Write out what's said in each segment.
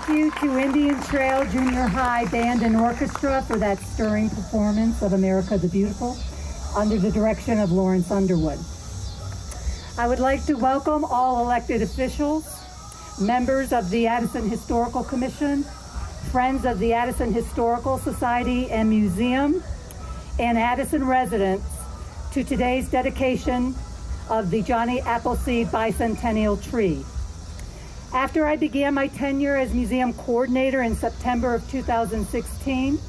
Thank you to Indian Trail Junior High Band and Orchestra for that stirring performance of America the Beautiful under the direction of Lawrence Underwood. I would like to welcome all elected officials, members of the Addison Historical Commission, friends of the Addison Historical Society and Museum, and Addison residents to today's dedication of the Johnny Appleseed Bicentennial tree. After I began my tenure as museum coordinator in September of 2016,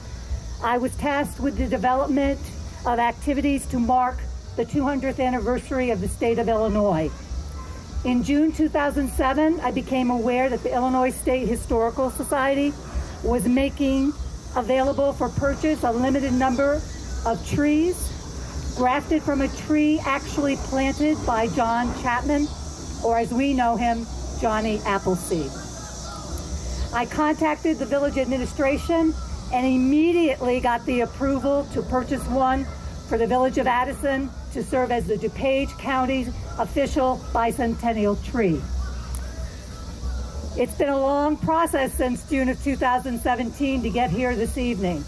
I was tasked with the development of activities to mark the 200th anniversary of the state of Illinois. In June 2007, I became aware that the Illinois State Historical Society was making available for purchase a limited number of trees grafted from a tree actually planted by John Chapman, or as we know him, Johnny Appleseed. I contacted the village administration and immediately got the approval to purchase one for the village of Addison to serve as the DuPage County's official bicentennial tree. It's been a long process since June of 2017 to get here this evening,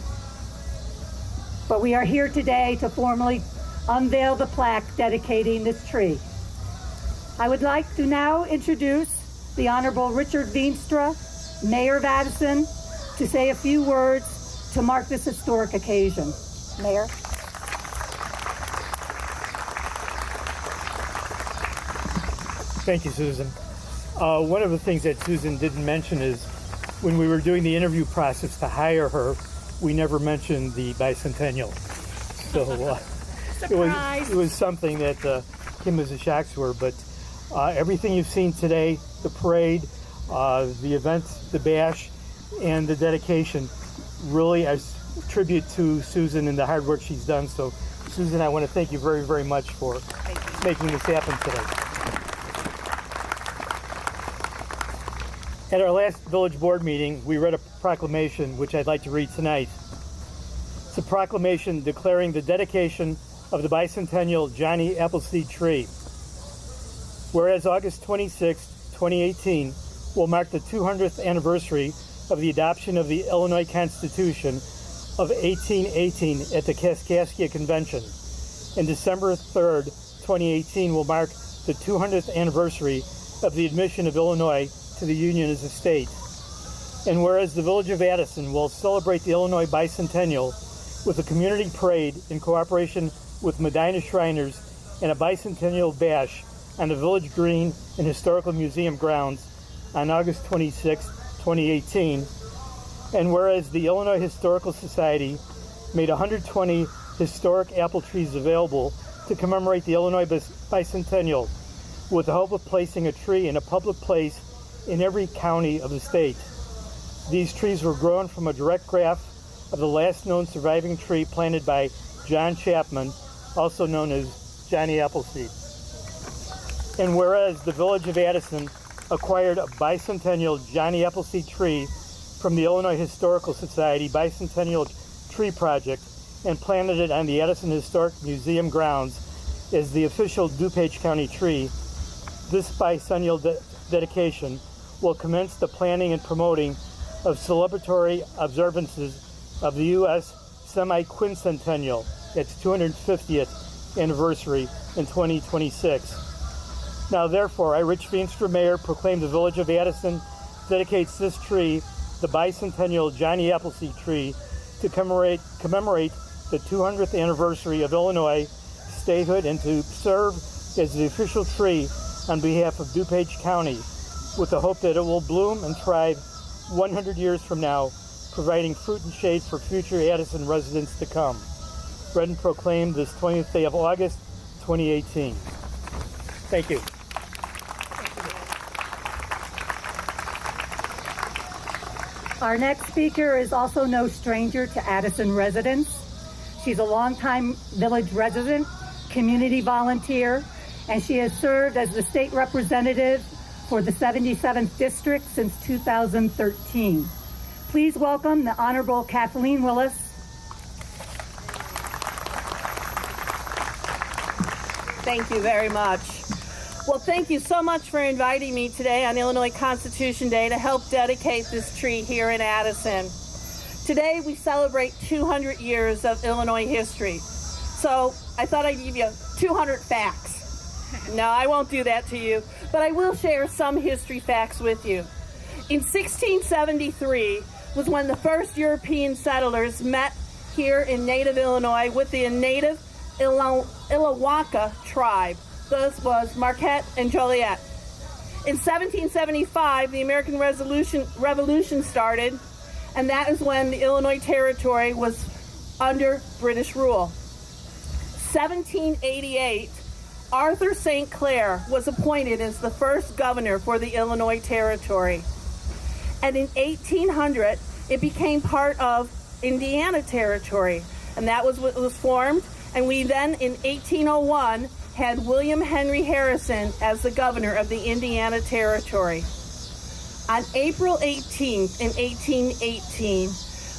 but we are here today to formally unveil the plaque dedicating this tree. I would like to now introduce the Honorable Richard Veenstra, Mayor of Addison, to say a few words to mark this historic occasion. Mayor. Thank you, Susan. One of the things that Susan didn't mention is when we were doing the interview process to hire her, we never mentioned the bicentennial. So it was something that came as a shock to her. But everything you've seen today, the parade, the events, the bash, and the dedication, really I tribute to Susan and the hard work she's done. So, Susan, I want to thank you very, very much for making this happen today. At our last village board meeting, we read a proclamation, which I'd like to read tonight. It's a proclamation declaring the dedication of the bicentennial Johnny Appleseed tree. Whereas August 26, 2018 will mark the 200th anniversary of the adoption of the Illinois Constitution of 1818 at the Kaskaskia Convention, and December 3rd, 2018 will mark the 200th anniversary of the admission of Illinois to the Union as a state. And whereas the Village of Addison will celebrate the Illinois Bicentennial with a community parade in cooperation with Medina Shriners and a Bicentennial Bash on the Village Green and Historical Museum grounds on August 26, 2018. And whereas the Illinois Historical Society made 120 historic apple trees available to commemorate the Illinois Bicentennial with the hope of placing a tree in a public place in every county of the state. These trees were grown from a direct graft of the last known surviving tree planted by John Chapman, also known as Johnny Appleseed. And whereas the Village of Addison acquired a bicentennial Johnny Appleseed tree from the Illinois Historical Society Bicentennial Tree Project and planted it on the Addison Historic Museum grounds as the official DuPage County tree, this bicentennial dedication will commence the planning and promoting of celebratory observances of the U.S. semi-quincentennial, its 250th anniversary in 2026. Now, therefore, I, Rich Veenstra, Mayor, proclaim the Village of Addison dedicates this tree, the bicentennial Johnny Appleseed tree, to commemorate the 200th anniversary of Illinois statehood and to serve as the official tree on behalf of DuPage County, with the hope that it will bloom and thrive 100 years from now, providing fruit and shade for future Addison residents to come. Read and proclaimed this 20th day of August, 2018. Thank you. Our next speaker is also no stranger to Addison residents. She's a longtime village resident, community volunteer, and she has served as the state representative for the 77th District since 2013. Please welcome the Honorable Kathleen Willis. Thank you very much. Well, thank you so much for inviting me today on Illinois Constitution Day to help dedicate this tree here in Addison. Today we celebrate 200 years of Illinois history. So I thought I'd give you 200 facts. No, I won't do that to you, but I will share some history facts with you. In 1673 was when the first European settlers met here in native Illinois with the native Illawaka tribe. This was Marquette and Joliet. In 1775, the American Revolution started, and that is when the Illinois Territory was under British rule. 1788, Arthur St. Clair was appointed as the first governor for the Illinois Territory. And in 1800, it became part of Indiana Territory, and that was what was formed. And we then, in 1801, had William Henry Harrison as the governor of the Indiana Territory. On April 18th, in 1818,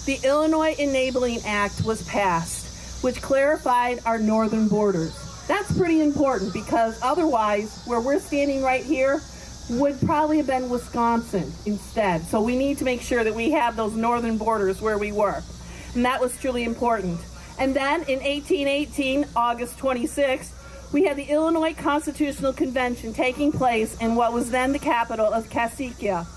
the Illinois Enabling Act was passed, which clarified our northern borders. That's pretty important because otherwise, where we're standing right here, would probably have been Wisconsin instead. So we need to make sure that we have those northern borders where we were. And that was truly important. And then in 1818, August 26th, we had the Illinois Constitutional Convention taking place in what was then the capital of Kaskaskia.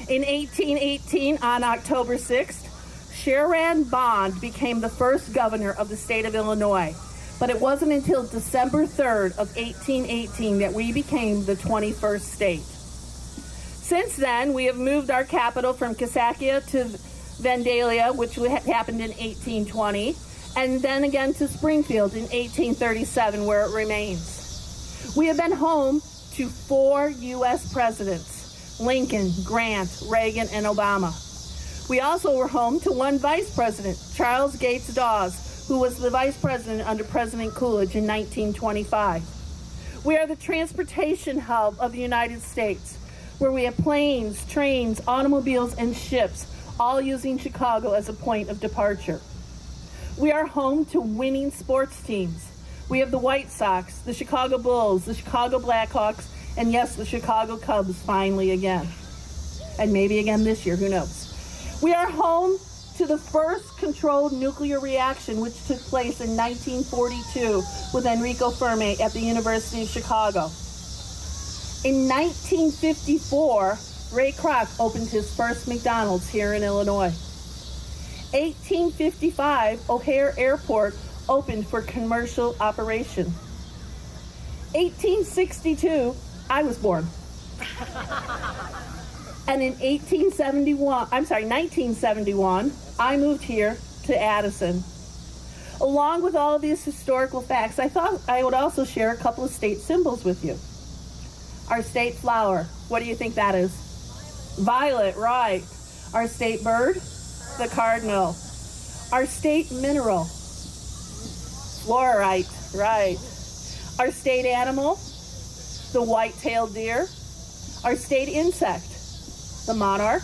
In 1818, on October 6th, Sherrod Bond became the first governor of the state of Illinois. But it wasn't until December 3rd of 1818 that we became the 21st state. Since then, we have moved our capital from Kaskaskia to Vandalia, which happened in 1820, and then again to Springfield in 1837, where it remains. We have been home to 4 U.S. presidents: Lincoln, Grant, Reagan, and Obama. We also were home to 1 vice president, Charles Gates Dawes, who was the vice president under President Coolidge in 1925. We are the transportation hub of the United States, where we have planes, trains, automobiles, and ships, all using Chicago as a point of departure. We are home to winning sports teams. We have the White Sox, the Chicago Bulls, the Chicago Blackhawks, and yes, the Chicago Cubs finally again. And maybe again this year, who knows. We are home to the first controlled nuclear reaction, which took place in 1942 with Enrico Fermi at the University of Chicago. In 1954, Ray Kroc opened his first McDonald's here in Illinois. 1855, O'Hare Airport opened for commercial operation. 1862, I was born. And in 1971, I moved here to Addison. Along with all of these historical facts, I thought I would also share a couple of state symbols with you. Our state flower, what do you think that is? Violet, right. Our state bird, the cardinal. Our state mineral, fluorite, right. Our state animal, the white-tailed deer. Our state insect, the monarch.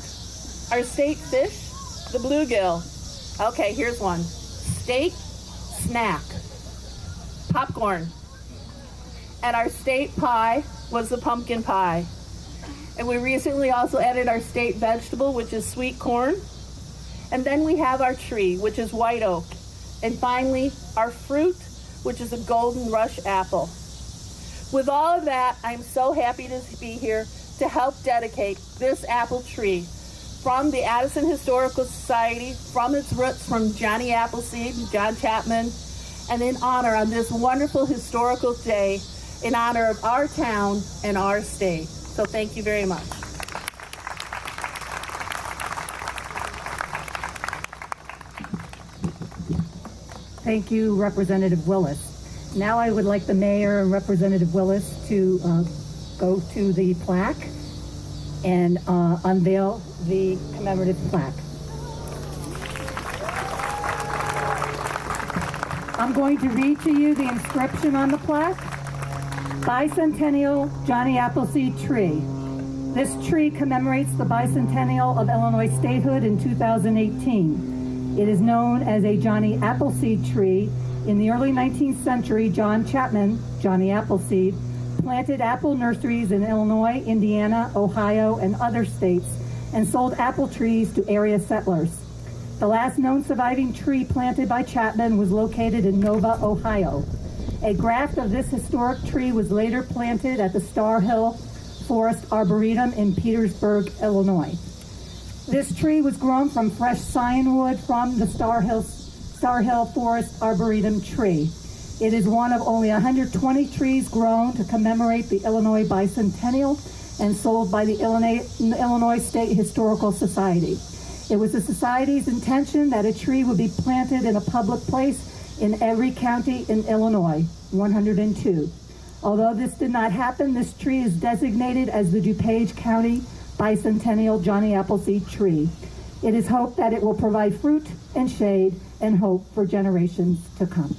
Our state fish, the bluegill. Okay, here's one. State snack, popcorn. And our state pie was the pumpkin pie. And we recently also added our state vegetable, which is sweet corn. And then we have our tree, which is white oak. And finally, our fruit, which is a golden rush apple. With all of that, I'm so happy to be here to help dedicate this apple tree from the Addison Historical Society, from its roots from Johnny Appleseed, John Chapman, and in honor on this wonderful historical day, in honor of our town and our state. So thank you very much. Thank you, Representative Willis. Now I would like the mayor and Representative Willis to go to the plaque and unveil the commemorative plaque. I'm going to read to you the inscription on the plaque. Bicentennial Johnny Appleseed Tree. This tree commemorates the bicentennial of Illinois statehood in 2018. It is known as a Johnny Appleseed tree. In the early 19th century, John Chapman, Johnny Appleseed, planted apple nurseries in Illinois, Indiana, Ohio, and other states, and sold apple trees to area settlers. The last known surviving tree planted by Chapman was located in Nova, Ohio. A graft of this historic tree was later planted at the Star Hill Forest Arboretum in Petersburg, Illinois. This tree was grown from fresh scion from the Star Hill Forest Arboretum tree. It is one of only 120 trees grown to commemorate the Illinois Bicentennial and sold by the Illinois State Historical Society. It was the Society's intention that a tree would be planted in a public place in every county in Illinois, 102. Although this did not happen, this tree is designated as the DuPage County Bicentennial Johnny Appleseed tree. It is hoped that it will provide fruit and shade and hope for generations to come.